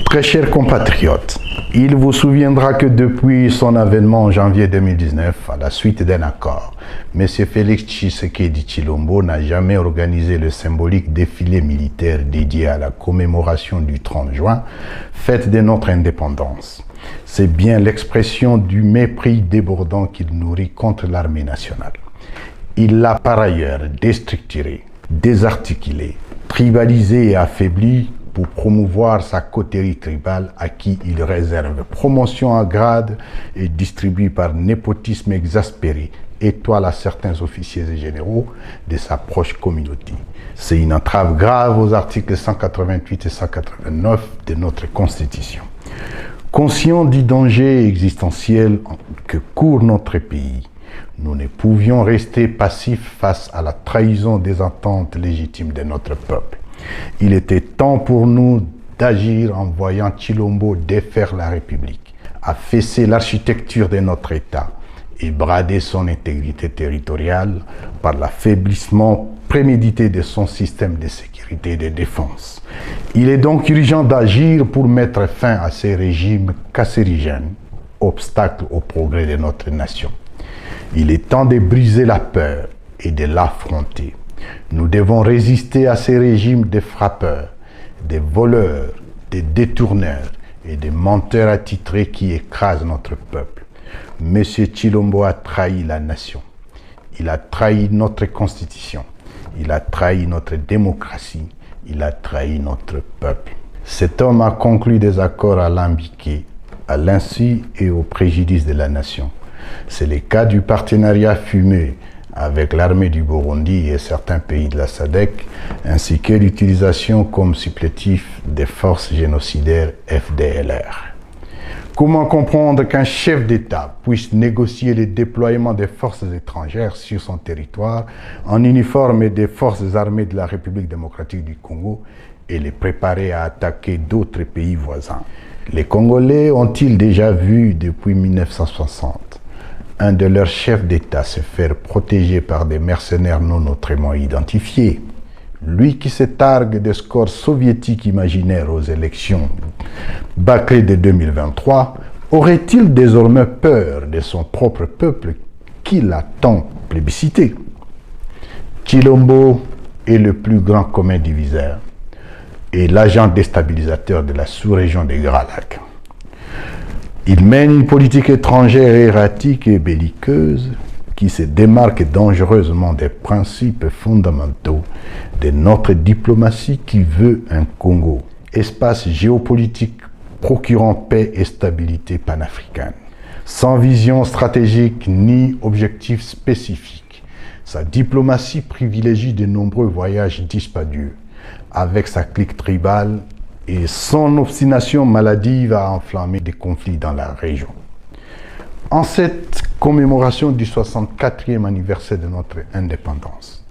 Très chers compatriotes, il vous souviendra que depuis son avènement en janvier 2019, à la suite d'un accord, M. Félix Tshisekedi Tshilombo n'a jamais organisé le symbolique défilé militaire dédié à la commémoration du 30 juin, fête de notre indépendance. C'est bien l'expression du mépris débordant qu'il nourrit contre l'armée nationale. Il l'a par ailleurs déstructuré, désarticulé, tribalisé et affaibli pour promouvoir sa coterie tribale à qui il réserve promotion à grade et distribue par népotisme exaspéré étoile à certains officiers et généraux de sa proche communauté. C'est une entrave grave aux articles 188 et 189 de notre Constitution. Conscients du danger existentiel que court notre pays, nous ne pouvions rester passifs face à la trahison des attentes légitimes de notre peuple. Il était temps pour nous d'agir en voyant Tshilombo défaire la République, affaisser l'architecture de notre État et brader son intégrité territoriale par l'affaiblissement prémédité de son système de sécurité et de défense. Il est donc urgent d'agir pour mettre fin à ces régimes cancérigènes, obstacles au progrès de notre nation. Il est temps de briser la peur et de l'affronter. Nous devons résister à ces régimes de frappeurs, des voleurs, des détourneurs et des menteurs attitrés qui écrasent notre peuple. M. Tshilombo a trahi la nation. Il a trahi notre constitution. Il a trahi notre démocratie. Il a trahi notre peuple. Cet homme a conclu des accords alambiqués, à l'insu et au préjudice de la nation. C'est le cas du partenariat fumeux avec l'armée du Burundi et certains pays de la SADC, ainsi que l'utilisation comme supplétif des forces génocidaires FDLR. Comment comprendre qu'un chef d'État puisse négocier le déploiement des forces étrangères sur son territoire en uniforme des forces armées de la République démocratique du Congo et les préparer à attaquer d'autres pays voisins? Les Congolais ont-ils déjà vu depuis 1960 un de leurs chefs d'État se faire protéger par des mercenaires non autrement identifiés? Lui qui se targue des scores soviétiques imaginaires aux élections bâclées de 2023, aurait-il désormais peur de son propre peuple qui l'a tant plébiscité? Tshilombo est le plus grand commun diviseur et l'agent déstabilisateur de la sous-région des Grands Lacs. Il mène une politique étrangère erratique et belliqueuse qui se démarque dangereusement des principes fondamentaux de notre diplomatie qui veut un Congo, espace géopolitique procurant paix et stabilité panafricaine. Sans vision stratégique ni objectif spécifique, sa diplomatie privilégie de nombreux voyages dispendieux avec sa clique tribale et son obstination maladive a enflammé des conflits dans la région. En cette commémoration du 64e anniversaire de notre indépendance,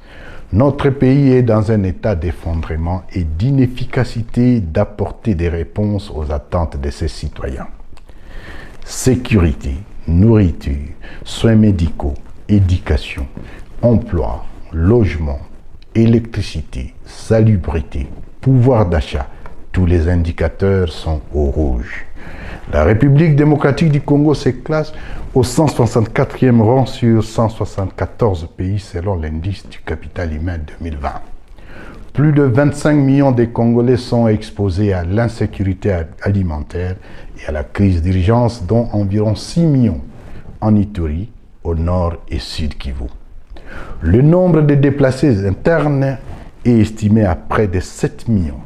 notre pays est dans un état d'effondrement et d'inefficacité d'apporter des réponses aux attentes de ses citoyens. Sécurité, nourriture, soins médicaux, éducation, emploi, logement, électricité, salubrité, pouvoir d'achat, tous les indicateurs sont au rouge. La République démocratique du Congo se classe au 164e rang sur 174 pays selon l'indice du capital humain 2020. Plus de 25 millions de Congolais sont exposés à l'insécurité alimentaire et à la crise d'urgence, dont environ 6 millions en Ituri, au nord et sud Kivu. Le nombre de déplacés internes est estimé à près de 7 millions.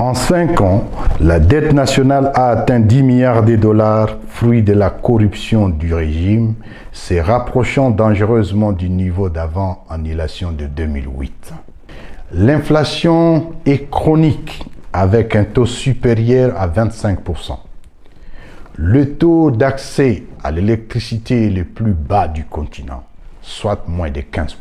En 5 ans, la dette nationale a atteint 10 milliards de dollars, fruit de la corruption du régime, se rapprochant dangereusement du niveau d'avant-annulation de 2008. L'inflation est chronique, avec un taux supérieur à 25%. Le taux d'accès à l'électricité est le plus bas du continent, soit moins de 15%.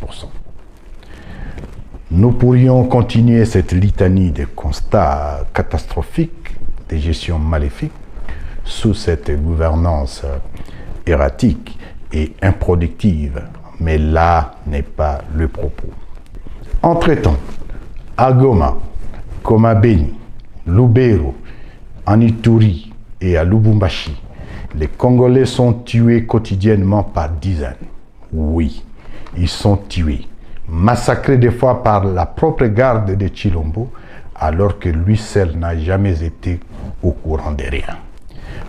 Nous pourrions continuer cette litanie de constats catastrophiques, de gestion maléfique, sous cette gouvernance erratique et improductive, mais là n'est pas le propos. Entre-temps, à Goma, comme à Beni, Lubero, En Ituri et à Lubumbashi, les Congolais sont tués quotidiennement par dizaines. Oui, ils sont tués, massacrés des fois par la propre garde de Tshilombo, alors que lui seul n'a jamais été au courant de rien.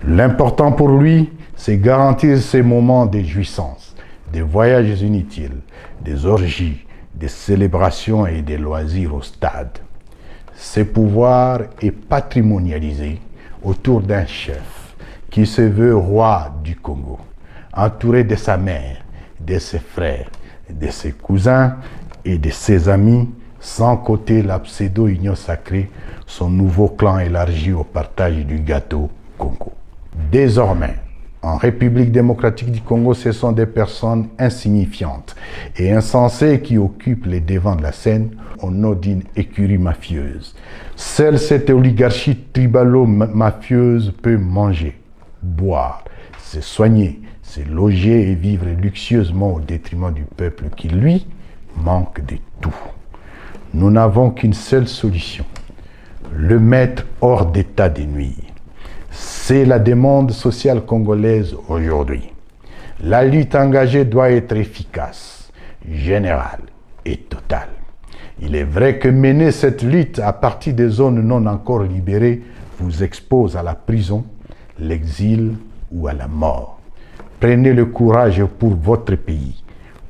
L'important pour lui, c'est garantir ces moments de jouissance, des voyages inutiles, des orgies, des célébrations et des loisirs au stade. Ce pouvoir est patrimonialisé autour d'un chef qui se veut roi du Congo, entouré de sa mère, de ses frères, de ses cousins et de ses amis, sans compter la pseudo-union sacrée, son nouveau clan élargi au partage du gâteau Congo. Désormais, en République démocratique du Congo, ce sont des personnes insignifiantes et insensées qui occupent les devants de la scène au nom d'une écurie mafieuse. Seule cette oligarchie tribalo-mafieuse peut manger, boire, se soigner, se loger et vivre luxueusement au détriment du peuple qui, lui, manque de tout. Nous n'avons qu'une seule solution, le mettre hors d'état de nuire. C'est la demande sociale congolaise aujourd'hui. La lutte engagée doit être efficace, générale et totale. Il est vrai que mener cette lutte à partir des zones non encore libérées vous expose à la prison, l'exil ou à la mort. Prenez le courage pour votre pays.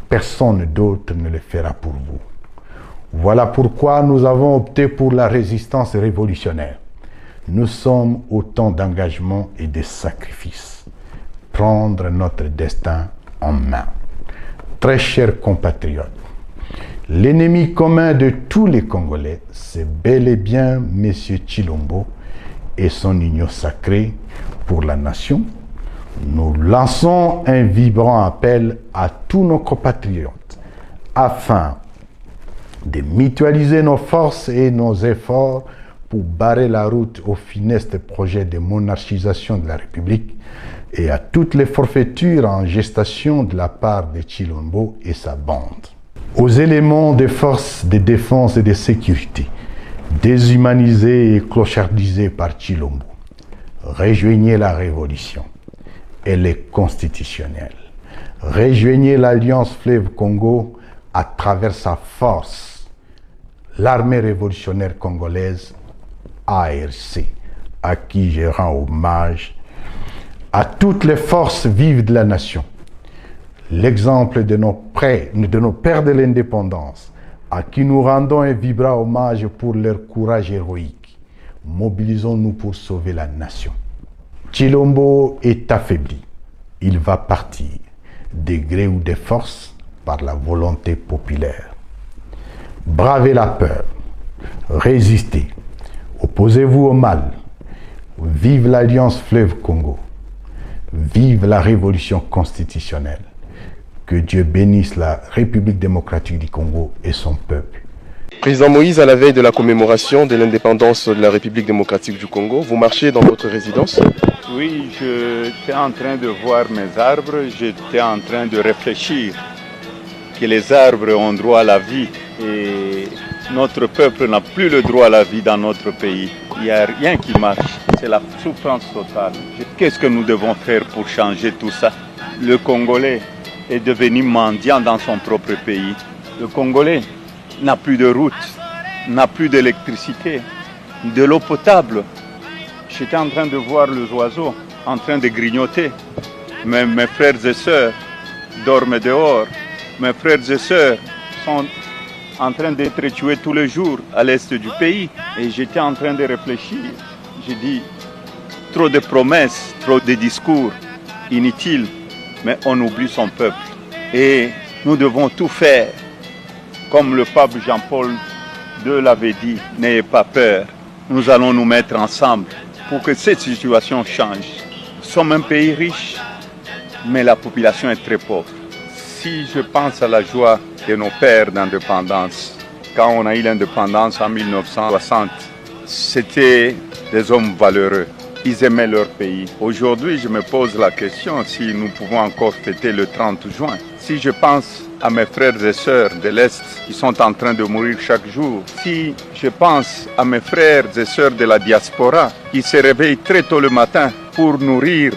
Personne d'autre ne le fera pour vous. Voilà pourquoi nous avons opté pour la résistance révolutionnaire. Nous sommes au temps d'engagement et de sacrifice. Prendre notre destin en main. Très chers compatriotes, l'ennemi commun de tous les Congolais, c'est bel et bien M. Tshilombo et son union sacrée pour la nation. Nous lançons un vibrant appel à tous nos compatriotes afin de mutualiser nos forces et nos efforts pour barrer la route au funeste projet de monarchisation de la République et à toutes les forfaitures en gestation de la part de Tshilombo et sa bande. Aux éléments des forces de défense et de sécurité, déshumanisés et clochardisés par Tshilombo, rejoignez la révolution. Elle est constitutionnelle. Rejoignez l'Alliance Fleuve Congo à travers sa force, l'armée révolutionnaire congolaise, ARC, à qui je rends hommage, à toutes les forces vives de la nation. L'exemple de nos pères de l'indépendance, à qui nous rendons un vibrant hommage pour leur courage héroïque. Mobilisons-nous pour sauver la nation. Tshilombo est affaibli. Il va partir, de gré ou de force, par la volonté populaire. Bravez la peur, résistez, opposez-vous au mal. Vive l'Alliance Fleuve Congo. Vive la révolution constitutionnelle. Que Dieu bénisse la République démocratique du Congo et son peuple. Président Moïse, à la veille de la commémoration de l'indépendance de la République démocratique du Congo, vous marchez dans votre résidence? Oui, j'étais en train de voir mes arbres, j'étais en train de réfléchir que les arbres ont droit à la vie et notre peuple n'a plus le droit à la vie dans notre pays. Il n'y a rien qui marche, c'est la souffrance totale. Qu'est-ce que nous devons faire pour changer tout ça? Le Congolais est devenu mendiant dans son propre pays. Le Congolais n'a plus de route, n'a plus d'électricité, de l'eau potable. J'étais en train de voir les oiseaux en train de grignoter. Mes frères et sœurs dorment dehors. Mes frères et sœurs sont en train d'être tués tous les jours à l'est du pays. Et j'étais en train de réfléchir. J'ai dit, trop de promesses, trop de discours inutiles, mais on oublie son peuple. Et nous devons tout faire. Comme le pape Jean-Paul II l'avait dit, n'ayez pas peur. Nous allons nous mettre ensemble pour que cette situation change. Nous sommes un pays riche, mais la population est très pauvre. Si je pense à la joie de nos pères d'indépendance, quand on a eu l'indépendance en 1960, c'était des hommes valeureux. Ils aimaient leur pays. Aujourd'hui, je me pose la question si nous pouvons encore fêter le 30 juin. Si je pense à mes frères et sœurs de l'Est qui sont en train de mourir chaque jour, si je pense à mes frères et sœurs de la diaspora qui se réveillent très tôt le matin pour nourrir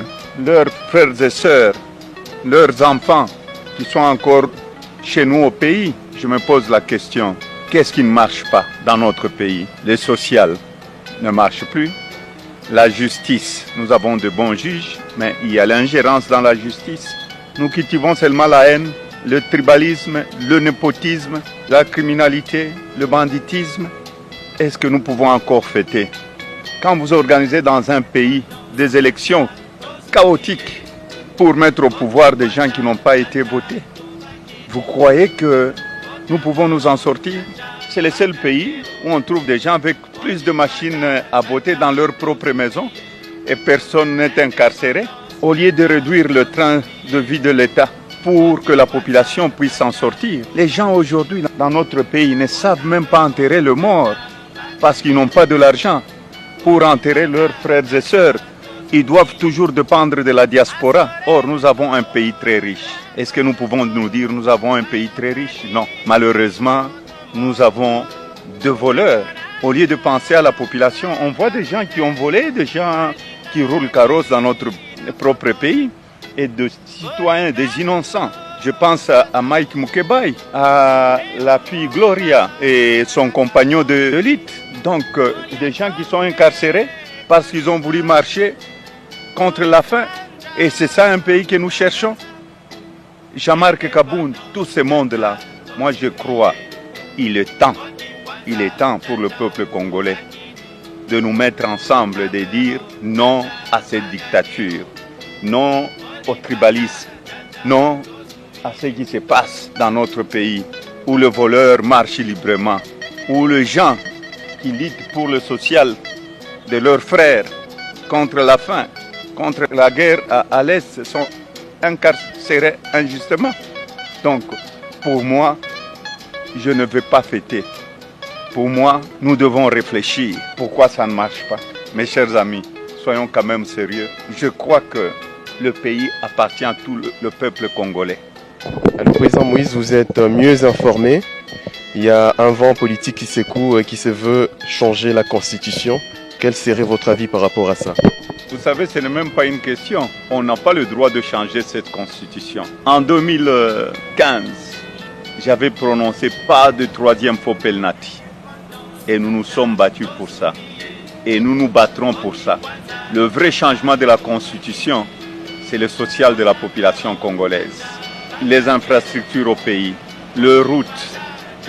leurs frères et sœurs, leurs enfants qui sont encore chez nous au pays, je me pose la question, qu'est-ce qui ne marche pas dans notre pays? Le social ne marche plus. La justice, nous avons de bons juges, mais il y a l'ingérence dans la justice. Nous cultivons seulement la haine, le tribalisme, le népotisme, la criminalité, le banditisme. Est-ce que nous pouvons encore fêter? Quand vous organisez dans un pays des élections chaotiques pour mettre au pouvoir des gens qui n'ont pas été votés, vous croyez que nous pouvons nous en sortir? C'est le seul pays où on trouve des gens avec plus de machines à voter dans leur propre maison et personne n'est incarcéré. Au lieu de réduire le train de vie de l'État pour que la population puisse s'en sortir, les gens aujourd'hui dans notre pays ne savent même pas enterrer le mort parce qu'ils n'ont pas de l'argent pour enterrer leurs frères et sœurs. Ils doivent toujours dépendre de la diaspora. Or, nous avons un pays très riche. Est-ce que nous pouvons nous dire que nous avons un pays très riche? Non. Malheureusement, nous avons deux voleurs. Au lieu de penser à la population, on voit des gens qui ont volé, des gens qui roulent carrosse dans notre propre pays et des citoyens, des innocents. Je pense à Mike Mukebai, à la fille Gloria et son compagnon de lutte. Donc, des gens qui sont incarcérés parce qu'ils ont voulu marcher contre la faim. Et c'est ça un pays que nous cherchons. Jean-Marc Kaboun, tout ce monde-là, moi je crois, il est temps pour le peuple congolais de nous mettre ensemble et de dire non à cette dictature, non au tribalisme, non à ce qui se passe dans notre pays, où le voleur marche librement, où les gens qui luttent pour le social de leurs frères contre la faim, contre la guerre à l'Est sont incarcérés injustement. Donc, pour moi, je ne veux pas fêter. Pour moi, nous devons réfléchir. Pourquoi ça ne marche pas? Mes chers amis, soyons quand même sérieux. Je crois que le pays appartient à tout le peuple congolais. Alors, président Moïse, vous êtes mieux informé. Il y a un vent politique qui secoue et qui se veut changer la constitution. Quel serait votre avis par rapport à ça? Vous savez, ce n'est même pas une question. On n'a pas le droit de changer cette constitution. En 2015, j'avais prononcé pas de troisième faux penalty. Et nous nous sommes battus pour ça. Et nous nous battrons pour ça. Le vrai changement de la constitution, c'est le social de la population congolaise. Les infrastructures au pays, les routes,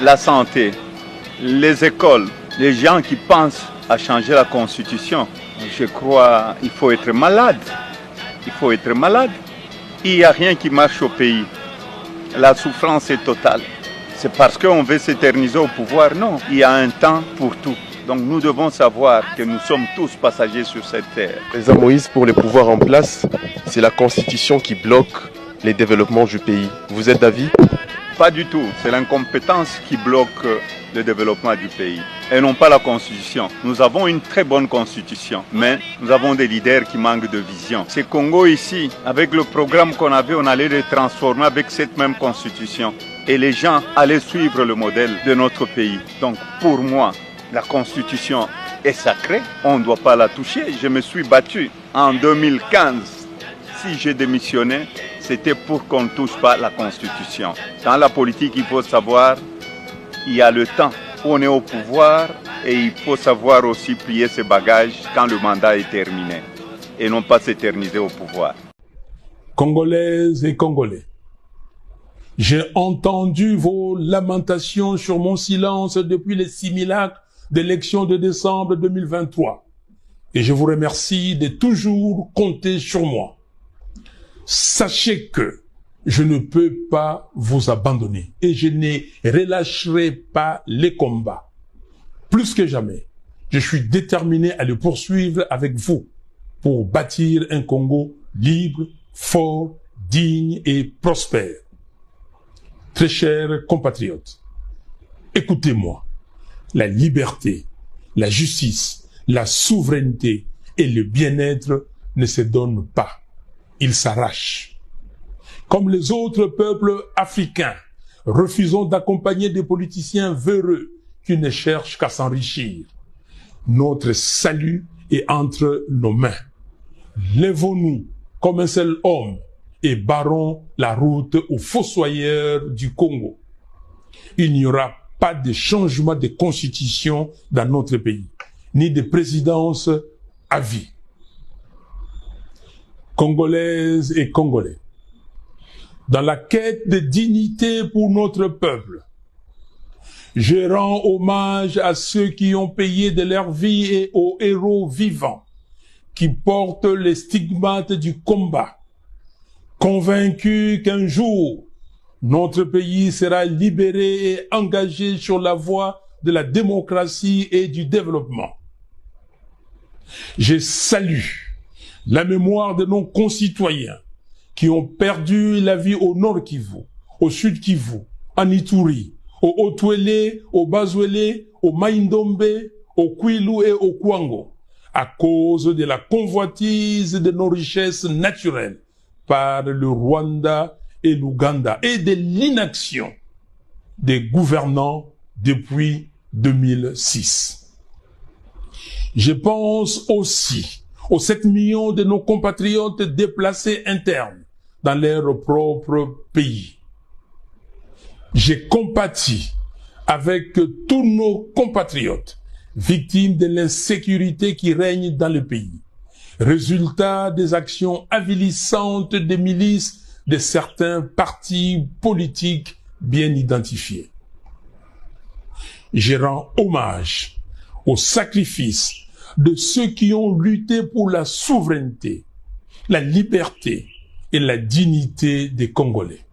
la santé, les écoles, les gens qui pensent à changer la constitution, je crois qu'il faut être malade. Il faut être malade. Il n'y a rien qui marche au pays. La souffrance est totale. C'est parce qu'on veut s'éterniser au pouvoir. Non, il y a un temps pour tout. Donc nous devons savoir que nous sommes tous passagers sur cette terre. Président Moïse, pour les pouvoirs en place, c'est la constitution qui bloque les développements du pays. Vous êtes d'avis? Pas du tout. C'est l'incompétence qui bloque le développement du pays et non pas la constitution. Nous avons une très bonne constitution, mais nous avons des leaders qui manquent de vision. Ce Congo ici, avec le programme qu'on avait, on allait le transformer avec cette même constitution et les gens allaient suivre le modèle de notre pays. Donc pour moi, la constitution est sacrée, on ne doit pas la toucher. Je me suis battu en 2015. Si j'ai démissionné, c'était pour qu'on ne touche pas la constitution. Dans la politique, il faut savoir, il y a le temps où on est au pouvoir et il faut savoir aussi plier ses bagages quand le mandat est terminé et non pas s'éterniser au pouvoir. Congolaises et Congolais, j'ai entendu vos lamentations sur mon silence depuis les simulacres d'élection de décembre 2023 et je vous remercie de toujours compter sur moi. Sachez que je ne peux pas vous abandonner et je ne relâcherai pas les combats. Plus que jamais, je suis déterminé à le poursuivre avec vous pour bâtir un Congo libre, fort, digne et prospère. Très chers compatriotes, écoutez-moi. La liberté, la justice, la souveraineté et le bien-être ne se donnent pas. Ils s'arrachent. Comme les autres peuples africains, Refusons d'accompagner des politiciens véreux qui ne cherchent qu'à s'enrichir. Notre salut est entre nos mains. Lèvons-nous comme un seul homme et barrons la route aux fossoyeurs du Congo. Il n'y aura pas de changement de constitution dans notre pays, ni de présidence à vie. Congolaises et Congolais, dans la quête de dignité pour notre peuple, je rends hommage à ceux qui ont payé de leur vie et aux héros vivants qui portent les stigmates du combat, convaincus qu'un jour, notre pays sera libéré et engagé sur la voie de la démocratie et du développement. Je salue la mémoire de nos concitoyens qui ont perdu la vie au Nord Kivu, au Sud Kivu, en Ituri, au Haut-Ouélé, au Bas-Ouélé, au Maïndombe, au Kwilu et au Kwango, à cause de la convoitise de nos richesses naturelles par le Rwanda et l'Ouganda et de l'inaction des gouvernants depuis 2006. Je pense aussi aux 7 millions de nos compatriotes déplacés internes dans leur propre pays. J'ai compati avec tous nos compatriotes victimes de l'insécurité qui règne dans le pays, résultat des actions avilissantes des milices de certains partis politiques bien identifiés. Je rends hommage au sacrifice de ceux qui ont lutté pour la souveraineté, la liberté et la dignité des Congolais.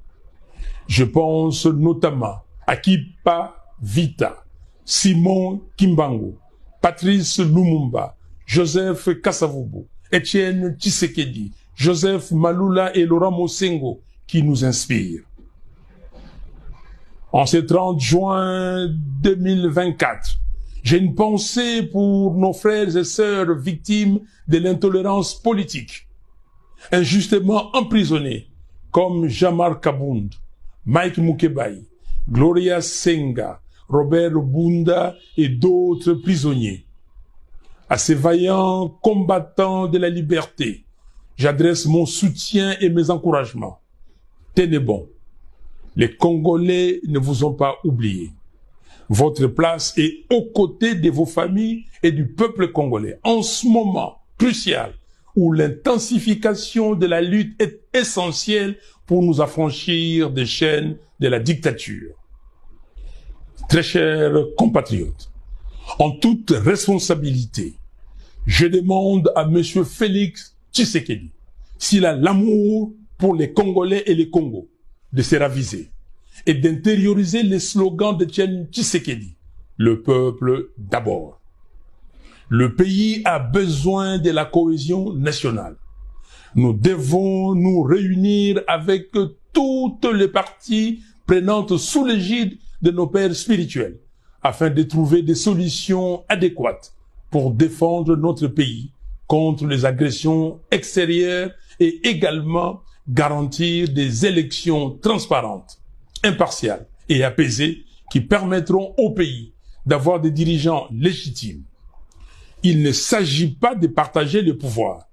Je pense notamment à Kipa Vita, Simon Kimbangu, Patrice Lumumba, Joseph Kasavubu, Etienne Tshisekedi, Joseph Malula et Laurent Mosengo qui nous inspirent. En ce 30 juin 2024, j'ai une pensée pour nos frères et sœurs victimes de l'intolérance politique, injustement emprisonnés, comme Jamar Kabound, Mike Mukebai, Gloria Senga, Robert Bunda et d'autres prisonniers. À ces vaillants combattants de la liberté, j'adresse mon soutien et mes encouragements. Tenez bon, les Congolais ne vous ont pas oublié. Votre place est aux côtés de vos familles et du peuple congolais. En ce moment crucial où l'intensification de la lutte est essentielle pour nous affranchir des chaînes de la dictature. Très chers compatriotes, en toute responsabilité, je demande à Monsieur Félix Tshisekedi s'il a l'amour pour les Congolais et les Congos de se raviser et d'intérioriser les slogans de Etienne Tshisekedi, le peuple d'abord. Le pays a besoin de la cohésion nationale. Nous devons nous réunir avec toutes les parties prenantes sous l'égide de nos pères spirituels afin de trouver des solutions adéquates pour défendre notre pays contre les agressions extérieures et également garantir des élections transparentes, impartiales et apaisées qui permettront au pays d'avoir des dirigeants légitimes. Il ne s'agit pas de partager le pouvoir,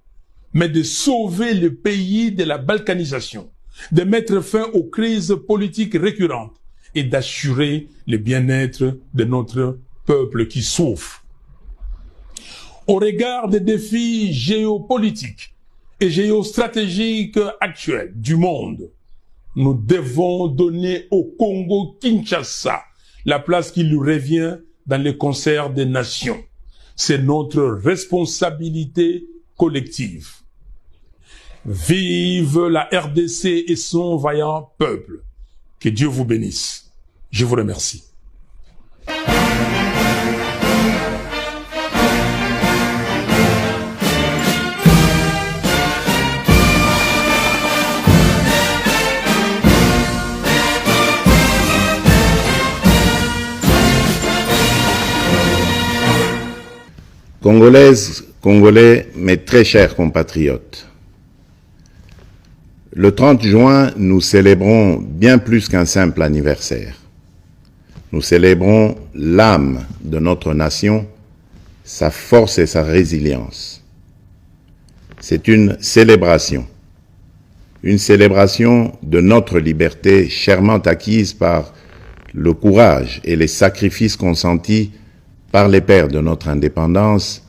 mais de sauver le pays de la balkanisation, de mettre fin aux crises politiques récurrentes et d'assurer le bien-être de notre peuple qui souffre. Au regard des défis géopolitiques et géostratégiques actuels du monde, nous devons donner au Congo-Kinshasa la place qui lui revient dans le concert des nations. C'est notre responsabilité collective. Vive la RDC et son vaillant peuple. Que Dieu vous bénisse. Je vous remercie. Congolaises, Congolais, mes très chers compatriotes, Le 30 juin, nous célébrons bien plus qu'un simple anniversaire. Nous célébrons l'âme de notre nation, sa force et sa résilience. C'est une célébration de notre liberté chèrement acquise par le courage et les sacrifices consentis par les pères de notre indépendance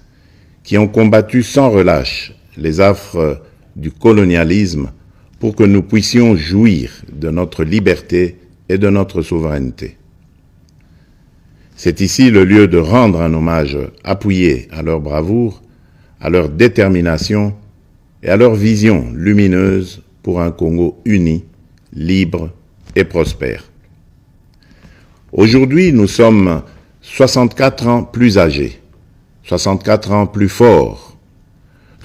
qui ont combattu sans relâche les affres du colonialisme pour que nous puissions jouir de notre liberté et de notre souveraineté. C'est ici le lieu de rendre un hommage appuyé à leur bravoure, à leur détermination et à leur vision lumineuse pour un Congo uni, libre et prospère. Aujourd'hui, nous sommes 64 ans plus âgés, 64 ans plus forts,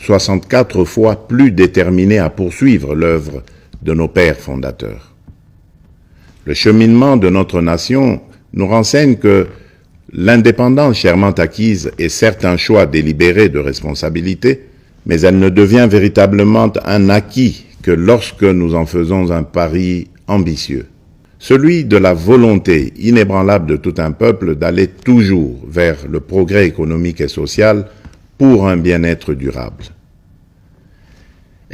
64 fois plus déterminés à poursuivre l'œuvre de nos pères fondateurs. Le cheminement de notre nation nous renseigne que l'indépendance chèrement acquise est certes un choix délibéré de responsabilité, mais elle ne devient véritablement un acquis que lorsque nous en faisons un pari ambitieux, celui de la volonté inébranlable de tout un peuple d'aller toujours vers le progrès économique et social pour un bien-être durable.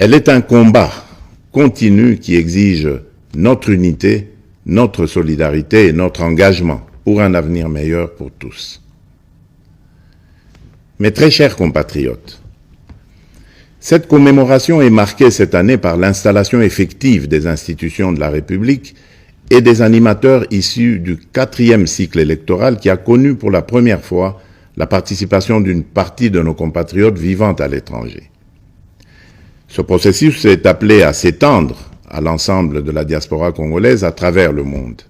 Elle est un combat continu qui exige notre unité, notre solidarité et notre engagement pour un avenir meilleur pour tous. Mes très chers compatriotes, cette commémoration est marquée cette année par l'installation effective des institutions de la République et des animateurs issus du 4e cycle électoral qui a connu pour la première fois la participation d'une partie de nos compatriotes vivant à l'étranger. Ce processus est appelé à s'étendre à l'ensemble de la diaspora congolaise à travers le monde.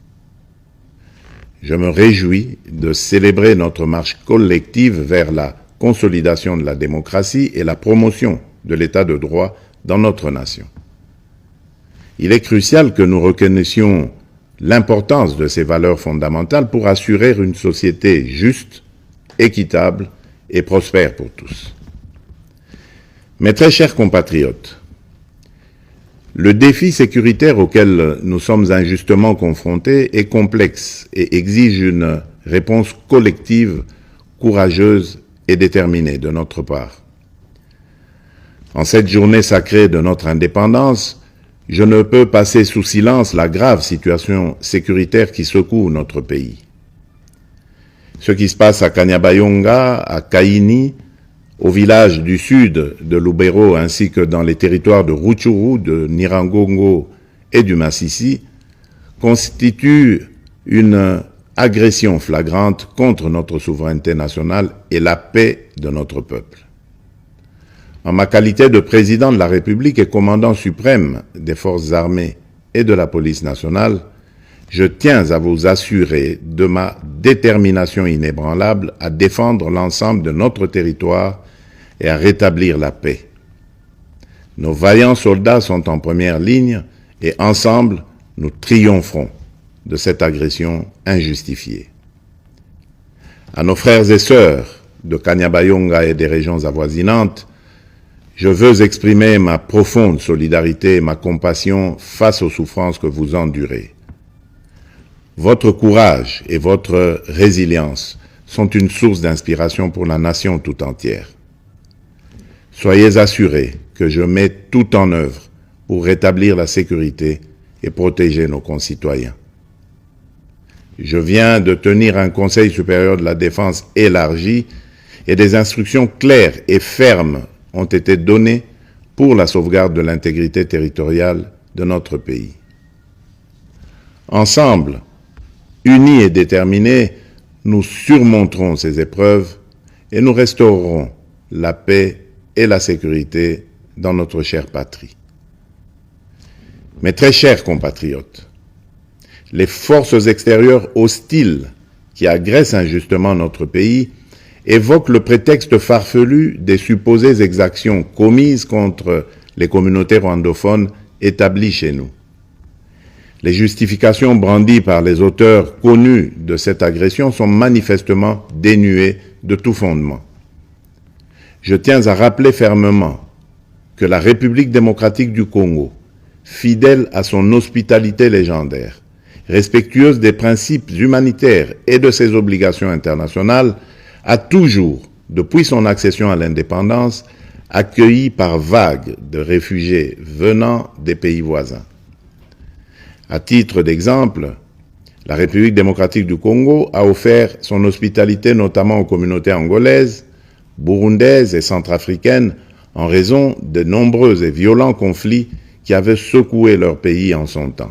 Je me réjouis de célébrer notre marche collective vers la consolidation de la démocratie et la promotion de l'état de droit dans notre nation. Il est crucial que nous reconnaissions l'importance de ces valeurs fondamentales pour assurer une société juste, équitable et prospère pour tous. Mes très chers compatriotes, le défi sécuritaire auquel nous sommes injustement confrontés est complexe et exige une réponse collective, courageuse et déterminée de notre part. En cette journée sacrée de notre indépendance, je ne peux passer sous silence la grave situation sécuritaire qui secoue notre pays. Ce qui se passe à Kanyabayonga, à Kaini, au village du sud de Lubero ainsi que dans les territoires de Rutshuru, de Nyiragongo et du Masisi, constitue une agression flagrante contre notre souveraineté nationale et la paix de notre peuple. En ma qualité de président de la République et commandant suprême des forces armées et de la police nationale, je tiens à vous assurer de ma détermination inébranlable à défendre l'ensemble de notre territoire et à rétablir la paix. Nos vaillants soldats sont en première ligne et ensemble, nous triompherons de cette agression injustifiée. À nos frères et sœurs de Kanyabayonga et des régions avoisinantes, je veux exprimer ma profonde solidarité et ma compassion face aux souffrances que vous endurez. Votre courage et votre résilience sont une source d'inspiration pour la nation tout entière. Soyez assurés que je mets tout en œuvre pour rétablir la sécurité et protéger nos concitoyens. Je viens de tenir un Conseil supérieur de la défense élargi et des instructions claires et fermes ont été données pour la sauvegarde de l'intégrité territoriale de notre pays. Ensemble, unis et déterminés, nous surmonterons ces épreuves et nous restaurerons la paix et la sécurité dans notre chère patrie. Mes très chers compatriotes, les forces extérieures hostiles qui agressent injustement notre pays évoquent le prétexte farfelu des supposées exactions commises contre les communautés rwandophones établies chez nous. Les justifications brandies par les auteurs connus de cette agression sont manifestement dénuées de tout fondement. Je tiens à rappeler fermement que la République démocratique du Congo fidèle à son hospitalité légendaire, respectueuse des principes humanitaires et de ses obligations internationales, a toujours, depuis son accession à l'indépendance, accueilli par vagues de réfugiés venant des pays voisins. À titre d'exemple, la République démocratique du Congo a offert son hospitalité notamment aux communautés angolaises, burundaises et centrafricaines en raison de nombreux et violents conflits qui avaient secoué leur pays en son temps.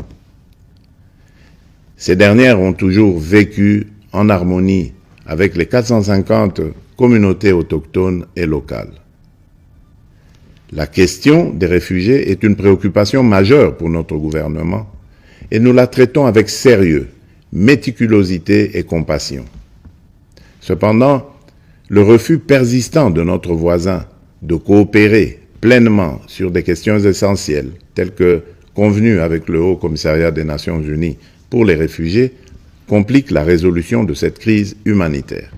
Ces dernières ont toujours vécu en harmonie avec les 450 communautés autochtones et locales. La question des réfugiés est une préoccupation majeure pour notre gouvernement et nous la traitons avec sérieux, méticulosité et compassion. Cependant, le refus persistant de notre voisin de coopérer pleinement sur des questions essentielles, telles que convenues avec le Haut Commissariat des Nations Unies pour les réfugiés, complique la résolution de cette crise humanitaire.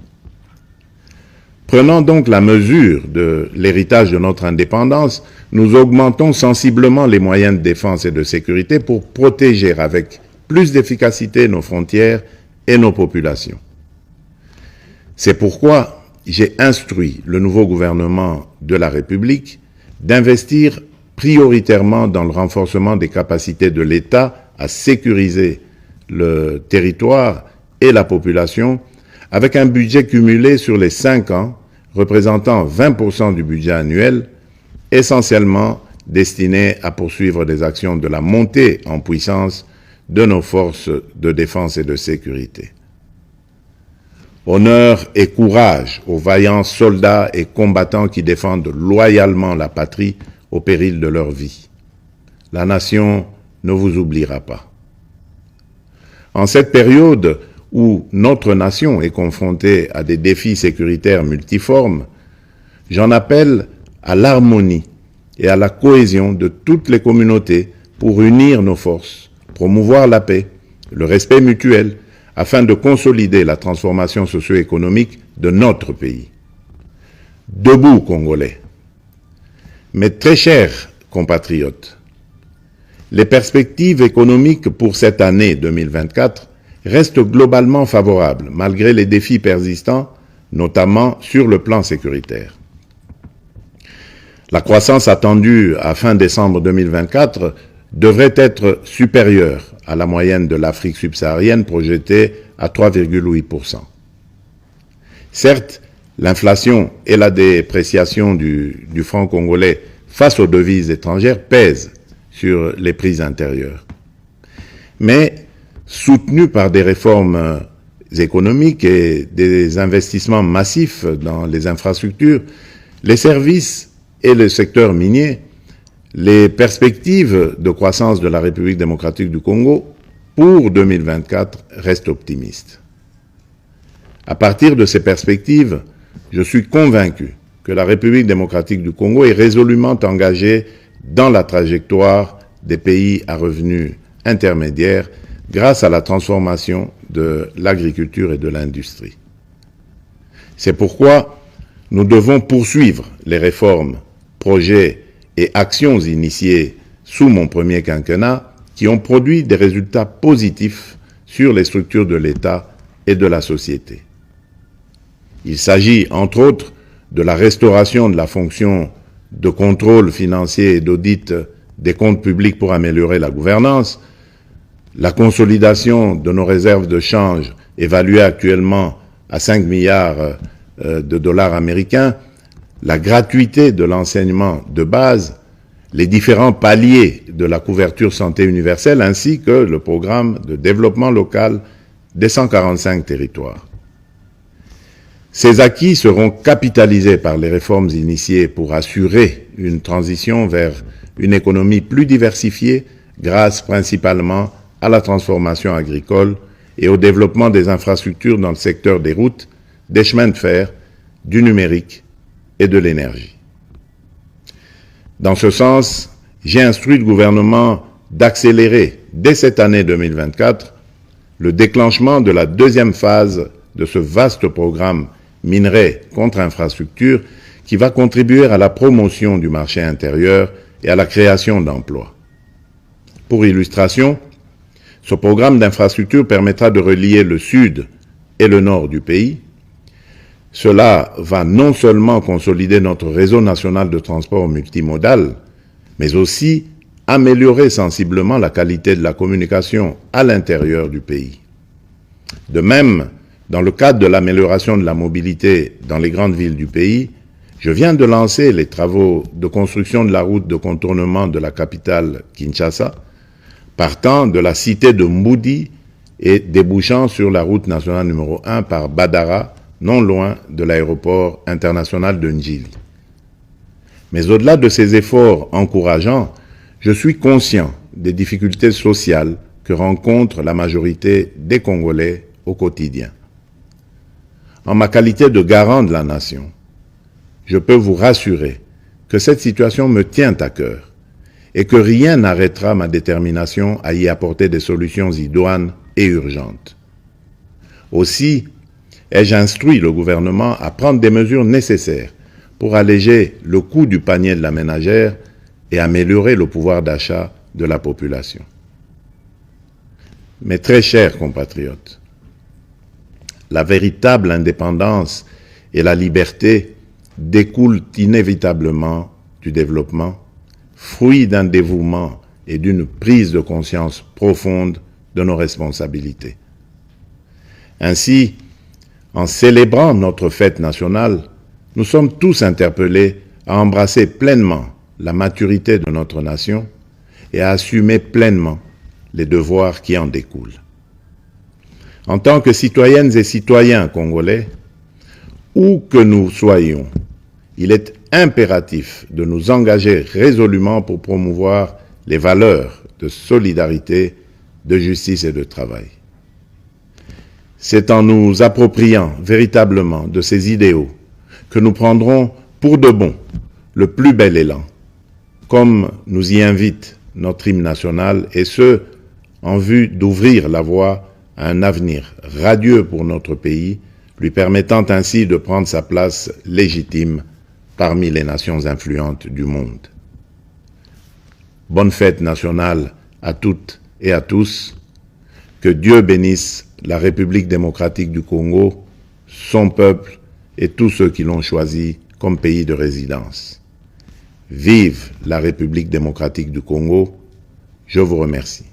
Prenant donc la mesure de l'héritage de notre indépendance, nous augmentons sensiblement les moyens de défense et de sécurité pour protéger avec plus d'efficacité nos frontières et nos populations. C'est pourquoi j'ai instruit le nouveau gouvernement de la République d'investir prioritairement dans le renforcement des capacités de l'État à sécuriser le territoire et la population avec un budget cumulé sur les 5 ans représentant 20% du budget annuel, essentiellement destiné à poursuivre des actions de la montée en puissance de nos forces de défense et de sécurité. Honneur et courage aux vaillants soldats et combattants qui défendent loyalement la patrie au péril de leur vie. La nation ne vous oubliera pas. En cette période où notre nation est confrontée à des défis sécuritaires multiformes, j'en appelle à l'harmonie et à la cohésion de toutes les communautés pour unir nos forces, promouvoir la paix, le respect mutuel, afin de consolider la transformation socio-économique de notre pays. Debout, Congolais. Mes très chers compatriotes, les perspectives économiques pour cette année 2024 restent globalement favorables, malgré les défis persistants, notamment sur le plan sécuritaire. La croissance attendue à fin décembre 2024 devrait être supérieure à la moyenne de l'Afrique subsaharienne projetée à 3,8%. Certes, l'inflation et la dépréciation du franc congolais face aux devises étrangères pèsent sur les prix intérieurs. Mais, soutenus par des réformes économiques et des investissements massifs dans les infrastructures, les services et le secteur minier, les perspectives de croissance de la République démocratique du Congo pour 2024 restent optimistes. À partir de ces perspectives, je suis convaincu que la République démocratique du Congo est résolument engagée dans la trajectoire des pays à revenus intermédiaires grâce à la transformation de l'agriculture et de l'industrie. C'est pourquoi nous devons poursuivre les réformes, projets et actions initiées sous mon premier quinquennat qui ont produit des résultats positifs sur les structures de l'État et de la société. Il s'agit, entre autres, de la restauration de la fonction de contrôle financier et d'audit des comptes publics pour améliorer la gouvernance, la consolidation de nos réserves de change évaluées actuellement à 5 milliards de dollars américains, la gratuité de l'enseignement de base, les différents paliers de la couverture santé universelle ainsi que le programme de développement local des 145 territoires. Ces acquis seront capitalisés par les réformes initiées pour assurer une transition vers une économie plus diversifiée grâce principalement à la transformation agricole et au développement des infrastructures dans le secteur des routes, des chemins de fer, du numérique et de l'énergie. Dans ce sens, j'ai instruit le gouvernement d'accélérer dès cette année 2024 le déclenchement de la deuxième phase de ce vaste programme minerai contre infrastructure qui va contribuer à la promotion du marché intérieur et à la création d'emplois. Pour illustration, ce programme d'infrastructure permettra de relier le sud et le nord du pays. Cela va non seulement consolider notre réseau national de transport multimodal, mais aussi améliorer sensiblement la qualité de la communication à l'intérieur du pays. De même, dans le cadre de l'amélioration de la mobilité dans les grandes villes du pays, je viens de lancer les travaux de construction de la route de contournement de la capitale Kinshasa, partant de la cité de Mboudi et débouchant sur la route nationale numéro 1 par Badara, non loin de l'aéroport international de Njili. Mais au-delà de ces efforts encourageants, je suis conscient des difficultés sociales que rencontre la majorité des Congolais au quotidien. En ma qualité de garant de la nation, je peux vous rassurer que cette situation me tient à cœur et que rien n'arrêtera ma détermination à y apporter des solutions idoines et urgentes. Aussi, ai-je instruit le gouvernement à prendre des mesures nécessaires pour alléger le coût du panier de la ménagère et améliorer le pouvoir d'achat de la population. Mes très chers compatriotes, la véritable indépendance et la liberté découlent inévitablement du développement, fruit d'un dévouement et d'une prise de conscience profonde de nos responsabilités. Ainsi, en célébrant notre fête nationale, nous sommes tous interpellés à embrasser pleinement la maturité de notre nation et à assumer pleinement les devoirs qui en découlent. En tant que citoyennes et citoyens congolais, où que nous soyons, il est impératif de nous engager résolument pour promouvoir les valeurs de solidarité, de justice et de travail. C'est en nous appropriant véritablement de ces idéaux que nous prendrons pour de bon le plus bel élan, comme nous y invite notre hymne national, et ce, en vue d'ouvrir la voie à un avenir radieux pour notre pays, lui permettant ainsi de prendre sa place légitime parmi les nations influentes du monde. Bonne fête nationale à toutes et à tous. Que Dieu bénisse la République démocratique du Congo, son peuple et tous ceux qui l'ont choisi comme pays de résidence. Vive la République démocratique du Congo. Je vous remercie.